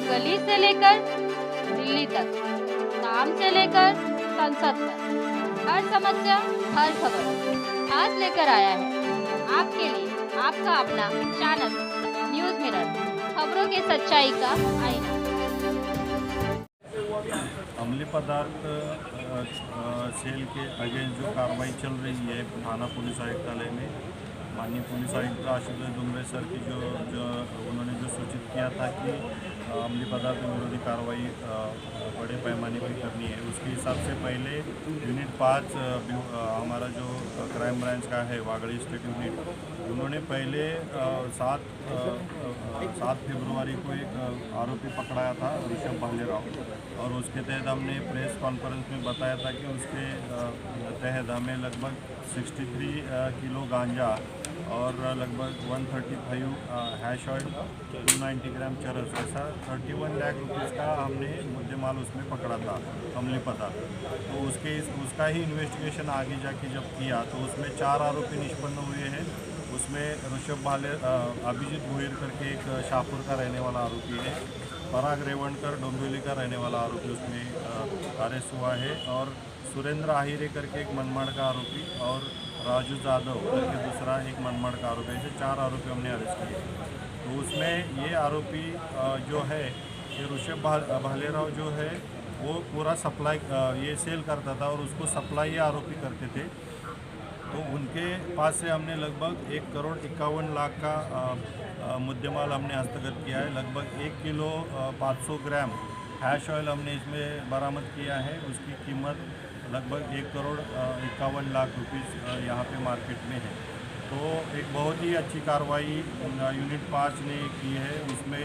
गली से लेकर दिल्ली तक, काम से लेकर संसद तक, हर समस्या, हर खबर आज लेकर आया है आपके लिए आपका अपना चैनल न्यूज़ मिरर, खबरों की सच्चाई का आईना। अमली पदार्थ सेल के अगेंस्ट जो कार्रवाई चल रही है थाना पुलिस आयुक्तालय में, माननीय पुलिस आयुक्त आशुतोष डुमरे सर की जो उन्होंने जो सूचित किया था कि अमली पदार्थ विरोधी कार्रवाई बड़े पैमाने पर करनी है, उसके हिसाब से पहले यूनिट 5 हमारा जो क्राइम ब्रांच का है वागड़ी स्टेट यूनिट, उन्होंने पहले 7 फरवरी को एक आरोपी पकड़ाया था ऋषभ भालेराव, और उसके तहत हमने प्रेस कॉन्फ्रेंस में बताया था कि उसके तहत हमें लगभग 63 किलो गांजा और लगभग 135 हैश ऑयल, 290 ग्राम चरस, ऐसा 31 लाख रुपीज़ का हमने मुद्देमाल उसमें पकड़ा था अमली पदार्थ। तो उसका ही इन्वेस्टिगेशन आगे जाके जब किया तो उसमें 4 आरोपी निष्पन्न हुए हैं। उसमें ऋषभ अभिजीत भोईर करके एक शाहपुर का रहने वाला आरोपी है, पराग रेवणकर डोंबिवली का रहने वाला आरोपी उसमें अरेस्ट हुआ है, और सुरेंद्र आहिरे करके एक मनमाड़ का आरोपी, और राजू जादव करके दूसरा एक मनमाड़ का आरोपी, ऐसे 4 आरोपी हमने अरेस्ट किए। तो उसमें ये आरोपी जो है ये ऋषभ भालेराव जो है वो पूरा सप्लाई ये सेल करता था और उसको सप्लाई ये आरोपी करते थे। तो उनके पास से हमने लगभग 1,51,00,000 का मुद्देमाल हमने हस्तगत किया है। लगभग 1 किलो 500 ग्राम हैश ऑयल हमने इसमें बरामद किया है। उसकी कीमत लगभग 1,51,00,000 रुपीज़ यहाँ पे मार्केट में है। तो एक बहुत ही अच्छी कार्रवाई यूनिट 5 ने की है। उसमें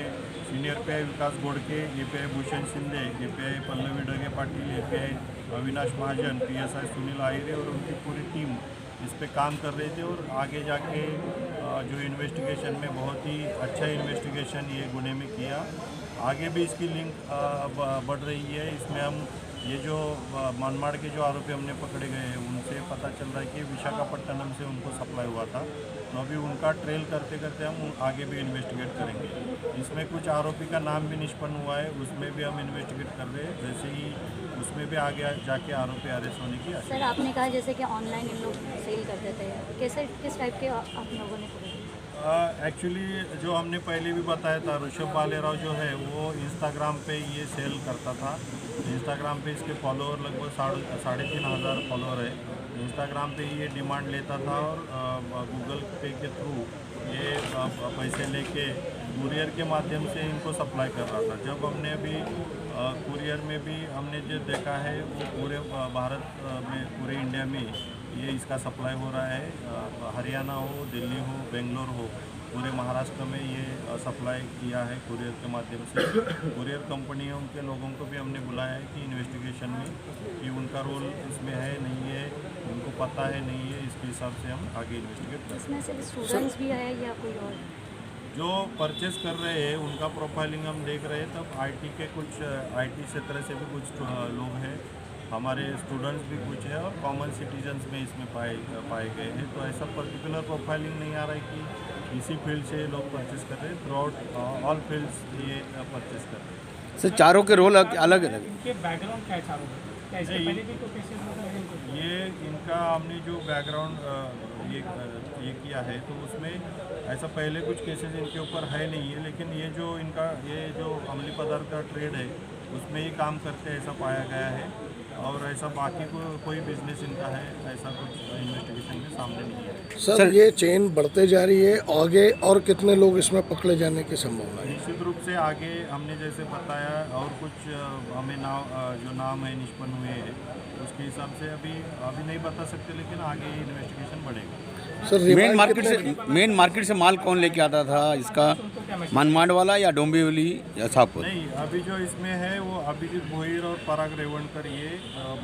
senior PI Vikas Godke, API Bhushan Shinde, API Pallavi Dage Patil, API Avinash Mahajan, PSI Sunil Ahire और उनकी पूरी टीम इस पे काम कर रहे थे, और आगे जाके जो इन्वेस्टिगेशन में बहुत ही अच्छा इन्वेस्टिगेशन ये गुने में किया। आगे भी इसकी लिंक बढ़ रही है। इसमें हम ये जो मनमाड़ के जो आरोपी हमने पकड़े गए हैं उनसे पता चल रहा है कि विशाखापट्टनम से उनको सप्लाई हुआ था। तो अभी उनका ट्रेल करते करते हम आगे भी इन्वेस्टिगेट करेंगे। इसमें कुछ आरोपी का नाम भी निष्पन्न हुआ है, उसमें भी हम इन्वेस्टिगेट कर रहे हैं। वैसे ही उसमें भी आगे जाके आरोपी अरेस्ट होने की आशा। सर आपने कहा जैसे कि ऑनलाइन इन लोग सेल करते थे, किस टाइप के आप लोगों ने पकड़े? एक्चुअली जो हमने पहले भी बताया था, ऋषभ भालेराव जो है वो इंस्टाग्राम पे ये सेल करता था। इंस्टाग्राम पे इसके फॉलोअर लगभग 3,500 फॉलोअर है। इंस्टाग्राम पे ये डिमांड लेता था और गूगल पे के थ्रू ये पैसे लेके कुरियर के माध्यम से इनको सप्लाई कर रहा था। जब हमने अभी कुरियर में भी हमने जो देखा है वो पूरे भारत में, पूरे इंडिया में ये इसका सप्लाई हो रहा है। हरियाणा हो, दिल्ली हो, बेंगलोर हो, पूरे महाराष्ट्र में ये सप्लाई किया है कुरियर के माध्यम से। कुरियर कंपनियों के लोगों को भी हमने बुलाया है कि इन्वेस्टिगेशन में कि उनका रोल इसमें है नहीं है, उनको पता है नहीं है, इसके हिसाब से हम आगे इन्वेस्टिगेट करें। इसमें सिर्फ स्टूडेंट्स भी है या कोई और? जो परचेस कर रहे हैं उनका प्रोफाइलिंग हम देख रहे हैं। तब आईटी के कुछ आईटी क्षेत्र से भी कुछ लोग हैं, हमारे स्टूडेंट्स भी कुछ है, और कॉमन सिटीजन्स में इसमें पाए गए हैं। तो ऐसा पर्टिकुलर प्रोफाइलिंग नहीं आ रहा है कि इसी फील्ड से लोग परचेस कर रहे हैं। थ्रू आउट ऑल फील्ड्स ये परचेस कर रहे हैं। सर चारों के रोल अलग अलग है। इनके बैकग्राउंड क्या है चारों का? क्या इससे पहले भी कोई केसेस वगैरह हैं इनके? ये इनका हमने जो बैकग्राउंड ये किया है तो उसमें ऐसा पहले कुछ केसेस इनके ऊपर है नहीं है, लेकिन ये जो अमली पदार्थ का ट्रेड है उसमें ही काम करते ऐसा पाया गया है, और ऐसा बाकी कोई बिजनेस इनका है ऐसा कुछ इन्वेस्टिगेशन में सामने नहीं है। सर ये चेन बढ़ते जा रही है, आगे और कितने लोग इसमें पकड़े जाने की संभावना है? निश्चित रूप से आगे हमने जैसे बताया और कुछ हमें जो नाम है निष्पन्न हुए हैं उसके हिसाब से अभी नहीं बता सकते, लेकिन आगे इन्वेस्टिगेशन बढ़ेगा। सर मेन मार्केट से माल कौन लेके आता था इसका? मनमाड़ वाला या डोंबिवली या शाहपुर? नहीं, अभी जो इसमें है वो अभिजीत भोईर और पराग रेवणकर ये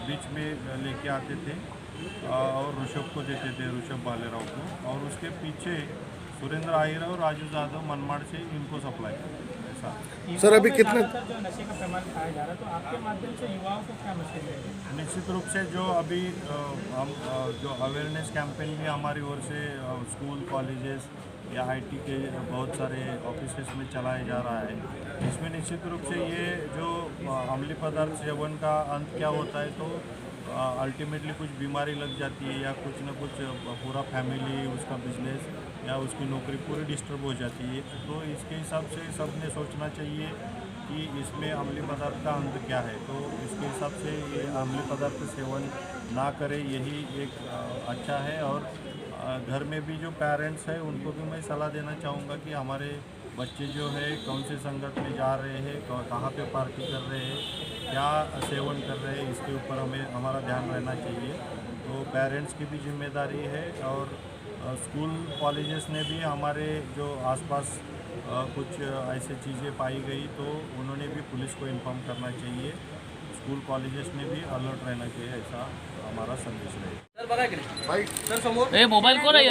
बीच में लेके आते थे और ऋषभ को देते थे, ऋषभ भालेराव को, और उसके पीछे सुरेंद्र आहिरा और राजू जादव मनमाड़ से इनको सप्लाई करते थे। ऐसा सर अभी कितने जो नशे का पैमाना खाया जा रहा है, तो आपके माध्यम से युवाओं को क्या मैसेज है? निश्चित रूप से जो अभी हम जो अवेयरनेस कैंपेन भी हमारी ओर से स्कूल, कॉलेजेस या आईटी के बहुत सारे ऑफिसेस में चलाया जा रहा है। इसमें निश्चित रूप से ये जो अम्लीय पदार्थ सेवन का अंत क्या होता है, तो अल्टीमेटली कुछ बीमारी लग जाती है या कुछ ना कुछ पूरा फैमिली, उसका बिजनेस या उसकी नौकरी पूरी डिस्टर्ब हो जाती है। तो इसके हिसाब से सबने सोचना चाहिए कि इसमें अम्लीय पदार्थ का अंत क्या है। तो इसके हिसाब से ये अम्लीय पदार्थ सेवन ना करें, यही एक अच्छा है। और घर में भी जो पेरेंट्स हैं उनको भी मैं सलाह देना चाहूँगा कि हमारे बच्चे जो है कौन से संगत में जा रहे हैं, कहाँ पे पार्टी कर रहे हैं, क्या सेवन कर रहे हैं, इसके ऊपर हमारा ध्यान रहना चाहिए। तो पेरेंट्स की भी जिम्मेदारी है। और स्कूल कॉलेजेस ने भी हमारे जो आसपास कुछ ऐसे चीज़ें पाई गई तो उन्होंने भी पुलिस को इन्फॉर्म करना चाहिए। स्कूल कॉलेजेस में भी अलर्ट रहना चाहिए, ऐसा हमारा संदेश है। मोबाईल कोण आहे